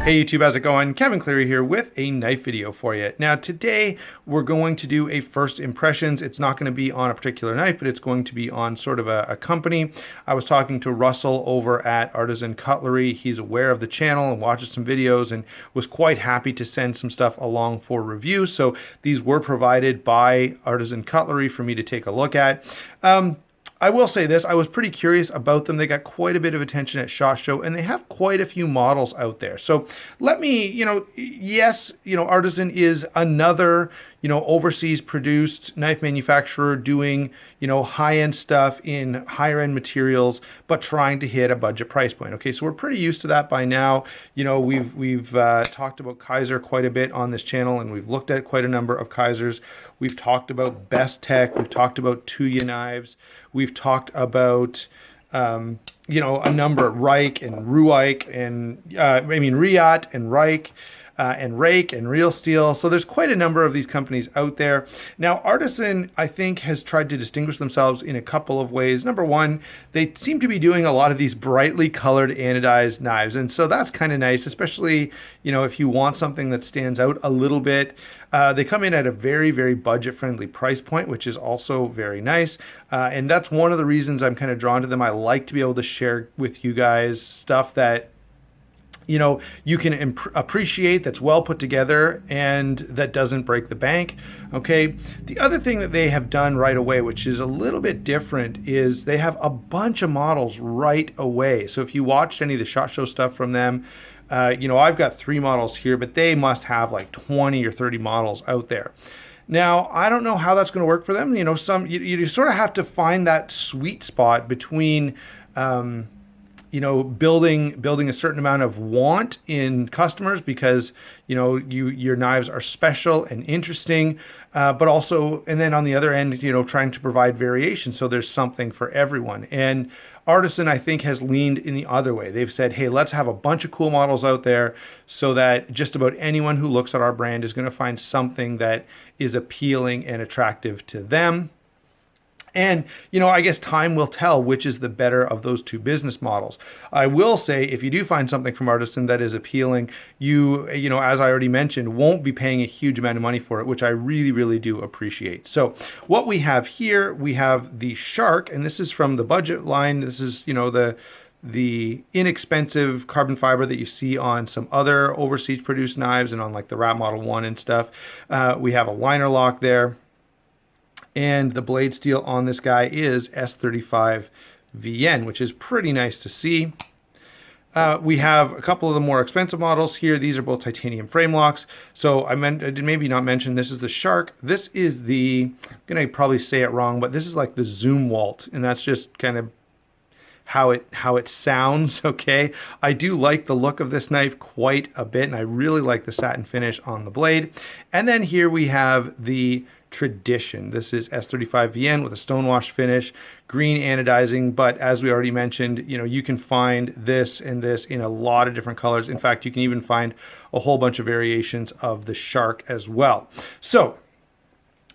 Hey YouTube, how's it going? Kevin Cleary here with a knife video for you. Now today we're going to do a first impressions. It's not going to be on a particular knife, but it's going to be on sort of a company. I was talking to Russell over at Artisan Cutlery. He's aware of the channel and watches some videos and was quite happy to send some stuff along for review. So these were provided by Artisan Cutlery for me to take a look at. I will say this, I was pretty curious about them. They got quite a bit of attention at SHOT Show and they have quite a few models out there. So let me, yes, Artisan is another, overseas produced knife manufacturer doing, high-end stuff in higher end materials, but trying to hit a budget price point. Okay, so we're pretty used to that by now. We've talked about Kaiser quite a bit on this channel and we've looked at quite a number of Kaisers. We've talked about Best Tech, we've talked about Tuya knives, we've talked about, a number of Reich and Ruike and, Riot and Reich and Rake and Real Steel. So there's quite a number of these companies out there. Now, Artisan, I think, has tried to distinguish themselves in a couple of ways. Number one, they seem to be doing a lot of these brightly colored anodized knives. And so that's kind of nice, especially, if you want something that stands out a little bit. They come in at a very, very budget-friendly price point, which is also very nice. And that's one of the reasons I'm kind of drawn to them. I like to be able to share with you guys stuff that you can appreciate, that's well put together and that doesn't break the bank. Okay. The other thing that they have done right away, which is a little bit different, is they have a bunch of models right away. So if you watched any of the SHOT Show stuff from them, I've got 3 models here, but they must have like 20 or 30 models out there. Now, I don't know how that's going to work for them. You sort of have to find that sweet spot between, building a certain amount of want in customers because, your knives are special and interesting, but also, and then on the other end, trying to provide variation. So there's something for everyone. And Artisan, I think, has leaned in the other way. They've said, hey, let's have a bunch of cool models out there so that just about anyone who looks at our brand is going to find something that is appealing and attractive to them. And, I guess time will tell which is the better of those two business models. I will say, if you do find something from Artisan that is appealing, you as I already mentioned, won't be paying a huge amount of money for it, which I really, really do appreciate. So what we have here, we have the Shark, and this is from the budget line. This is, the inexpensive carbon fiber that you see on some other overseas produced knives and on like the Rat Model 1 and stuff. We have a liner lock there. And the blade steel on this guy is S35 VN, which is pretty nice to see. We have a couple of the more expensive models here. These are both titanium frame locks. So I did maybe not mention this is the Shark. This is the, I'm going to probably say it wrong, but this is like the Zoom Walt. And that's just kind of how it sounds. Okay. I do like the look of this knife quite a bit. And I really like the satin finish on the blade. And then here we have the Tradition. This is S35 VN with a stonewash finish, green anodizing, but as we already mentioned, you can find this and this in a lot of different colors. In fact, you can even find a whole bunch of variations of the Shark as well. So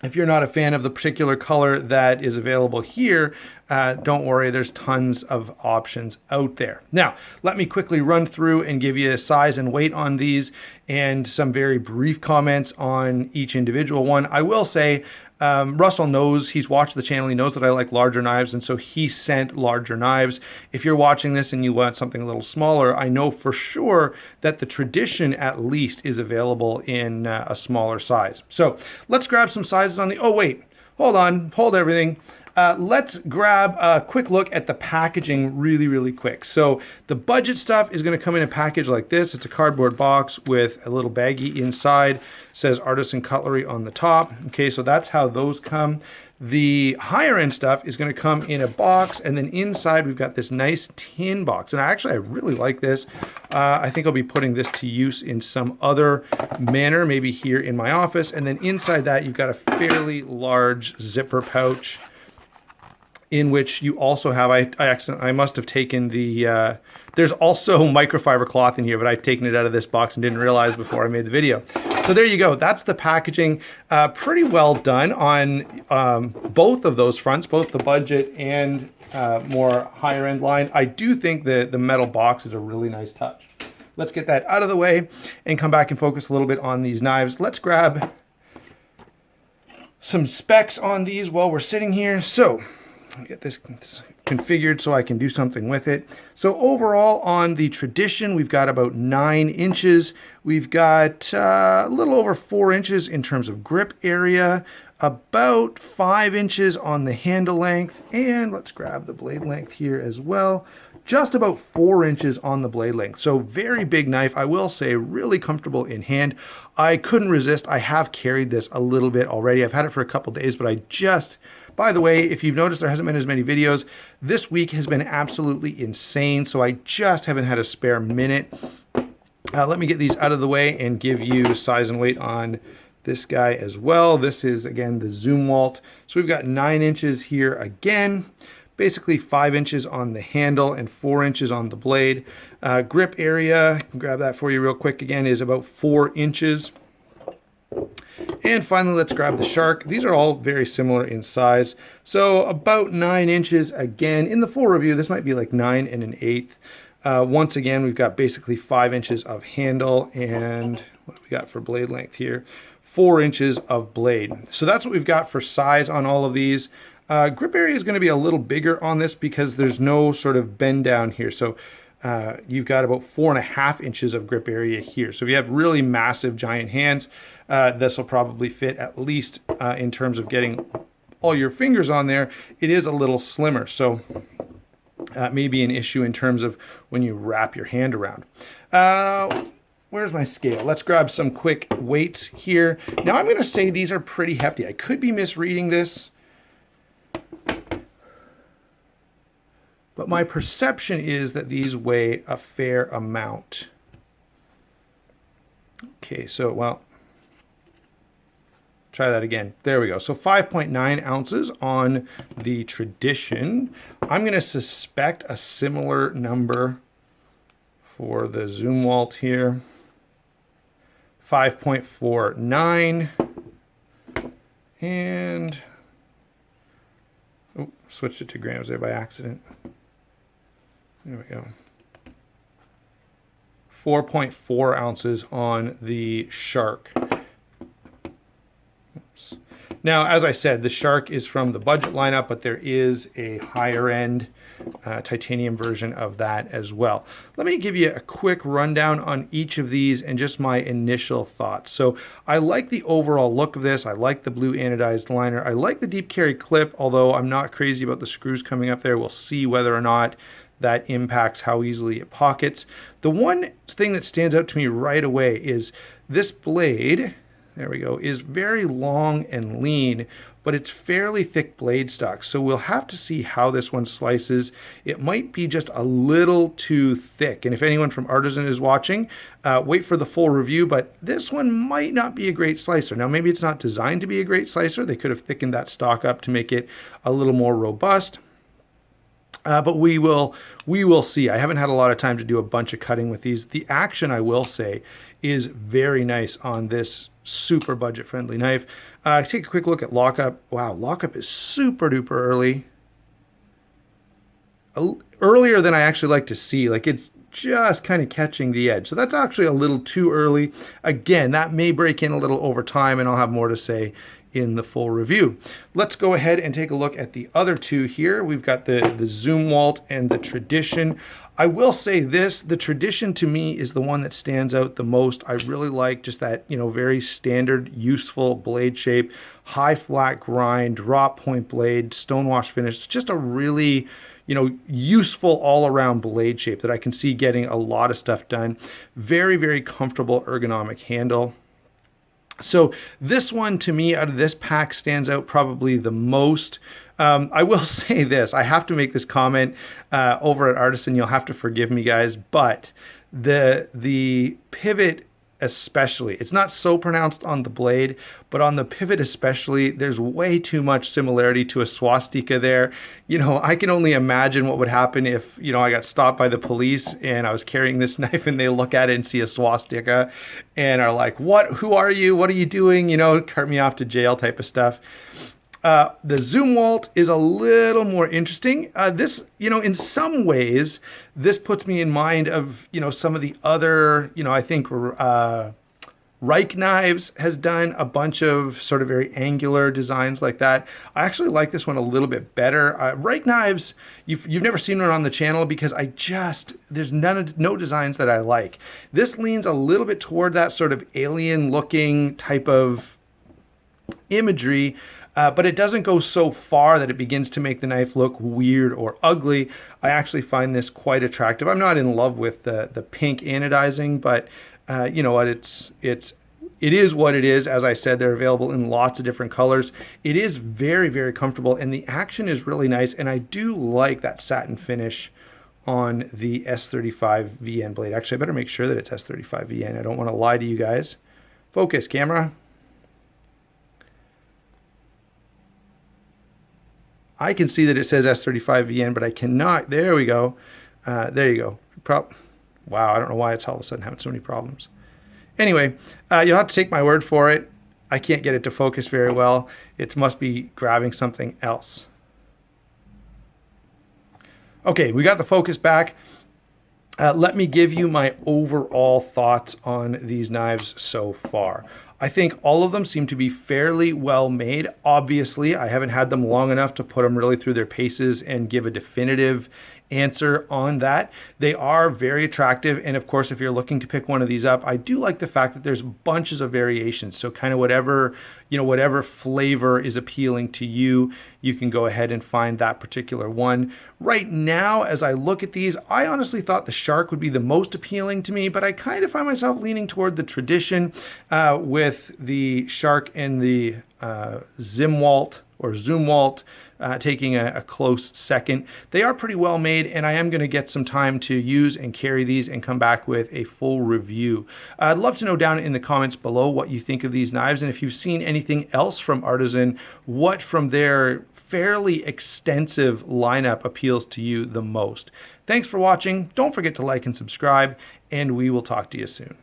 if you're not a fan of the particular color that is available here, don't worry, there's tons of options out there. Now, let me quickly run through and give you a size and weight on these and some very brief comments on each individual one. I will say, Russell knows, he's watched the channel, he knows that I like larger knives, and so he sent larger knives. If you're watching this and you want something a little smaller, I know for sure that the Tradition at least is available in a smaller size. So let's grab some sizes on the, oh wait, hold everything. Let's grab a quick look at the packaging really, really quick. So the budget stuff is going to come in a package like this. It's a cardboard box with a little baggie inside. It says Artisan Cutlery on the top. Okay, so that's how those come. The higher end stuff is going to come in a box, and then inside we've got this nice tin box. And I really like this. I think I'll be putting this to use in some other manner, maybe here in my office. And then inside that, you've got a fairly large zipper pouch, in which you also have, I must have taken the, there's also microfiber cloth in here, but I've taken it out of this box and didn't realize before I made the video. So there you go. That's the packaging. Pretty well done on both of those fronts, both the budget and more higher end line. I do think the metal box is a really nice touch. let's get that out of the way and come back and focus a little bit on these knives. Let's grab some specs on these while we're sitting here. So get this configured so I can do something with it. So overall on the Tradition, we've got about 9 inches. We've got a little over 4 inches in terms of grip area, about 5 inches on the handle length, and let's grab the blade length here as well. Just about 4 inches on the blade length. So very big knife. I will say really comfortable in hand. I couldn't resist. I have carried this a little bit already. I've had it for a couple days, but by the way, if you've noticed, there hasn't been as many videos. This week has been absolutely insane, so I just haven't had a spare minute. Let me get these out of the way and give you size and weight on this guy as well. This is, again, the Zumwalt. So we've got 9 inches here again. Basically 5 inches on the handle and 4 inches on the blade. Grip area, I can grab that for you real quick again, is about 4 inches. And finally, let's grab the Shark. These are all very similar in size. So about 9 inches again. In the full review, this might be like 9 1/8. Once again, we've got basically 5 inches of handle, and what do we got for blade length here? 4 inches of blade. So that's what we've got for size on all of these. Grip area is going to be a little bigger on this because there's no sort of bend down here. So you've got about 4.5 inches of grip area here. So if you have really massive giant hands, this will probably fit, at least in terms of getting all your fingers on there. It is a little slimmer. So may be an issue in terms of when you wrap your hand around. Where's my scale? Let's grab some quick weights here. Now I'm going to say these are pretty hefty. I could be misreading this, but my perception is that these weigh a fair amount. Okay, so, well, try that again. There we go. So 5.9 ounces on the Tradition. I'm going to suspect a similar number for the Zumwalt here. 5.49. And, oh, switched it to grams there by accident. There we go. 4.4 ounces on the Shark. Oops. Now, as I said, the Shark is from the budget lineup, but there is a higher end titanium version of that as well. Let me give you a quick rundown on each of these and just my initial thoughts. So I like the overall look of this. I like the blue anodized liner. I like the deep carry clip, although I'm not crazy about the screws coming up there. We'll see whether or not that impacts how easily it pockets. The one thing that stands out to me right away is this blade, there we go, is very long and lean, but it's fairly thick blade stock. So we'll have to see how this one slices. It might be just a little too thick. And if anyone from Artisan is watching, wait for the full review, but this one might not be a great slicer. Now, maybe it's not designed to be a great slicer. They could have thickened that stock up to make it a little more robust. But we will see. I haven't had a lot of time to do a bunch of cutting with these. The action, I will say, is very nice on this super budget friendly knife. Take a quick look at lockup. Wow, lockup is super duper early. Earlier than I actually like to see. Like, it's just kind of catching the edge. So that's actually a little too early. Again, that may break in a little over time, and I'll have more to say in the full review. Let's go ahead and take a look at the other two here. We've got the Zumwalt and the Tradition. I will say this, the Tradition to me is the one that stands out the most. I really like just that, very standard, useful blade shape, high flat grind, drop point blade, stonewash finish. Just a really, useful all-around blade shape that I can see getting a lot of stuff done. Very, very comfortable ergonomic handle. So this one, to me, out of this pack, stands out probably the most. I will say this. I have to make this comment over at Artisan. You'll have to forgive me, guys. But the pivot especially, it's not so pronounced on the blade, but on the pivot especially, there's way too much similarity to a swastika there. I can only imagine what would happen if, I got stopped by the police and I was carrying this knife and they look at it and see a swastika and are like, what, who are you? What are you doing? Cart me off to jail type of stuff. The Zumwalt is a little more interesting. This, in some ways, this puts me in mind of, some of the other, I think Reich Knives has done a bunch of sort of very angular designs like that. I actually like this one a little bit better. Reich Knives, you've never seen one on the channel because there's no designs that I like. This leans a little bit toward that sort of alien looking type of imagery, but it doesn't go so far that it begins to make the knife look weird or ugly. I actually find this quite attractive. I'm not in love with the pink anodizing, but you know what, it is what it is. As I said, they're available in lots of different colors. It is very, very comfortable, and the action is really nice, and I do like that satin finish on the S35 VN blade. Actually, I better make sure that it's S35 VN. I don't want to lie to you guys. Focus, camera. I can see that it says S35 VN, but I cannot. There we go. There you go. Wow, I don't know why it's all of a sudden having so many problems. Anyway, you'll have to take my word for it. I can't get it to focus very well. It must be grabbing something else. Okay, we got the focus back. Let me give you my overall thoughts on these knives so far. I think all of them seem to be fairly well made. Obviously, I haven't had them long enough to put them really through their paces and give a definitive answer on that. They are very attractive, and of course, if you're looking to pick one of these up, I do like the fact that there's bunches of variations. So kind of whatever flavor is appealing to you, you can go ahead and find that particular one. Right now, as I look at these, I honestly thought the Shark would be the most appealing to me, but I kind of find myself leaning toward the tradition with the Shark and the Zumwalt taking a close second. They are pretty well made, and I am going to get some time to use and carry these and come back with a full review. I'd love to know down in the comments below what you think of these knives, and if you've seen anything else from Artisan, what from their fairly extensive lineup appeals to you the most. Thanks for watching. Don't forget to like and subscribe, and we will talk to you soon.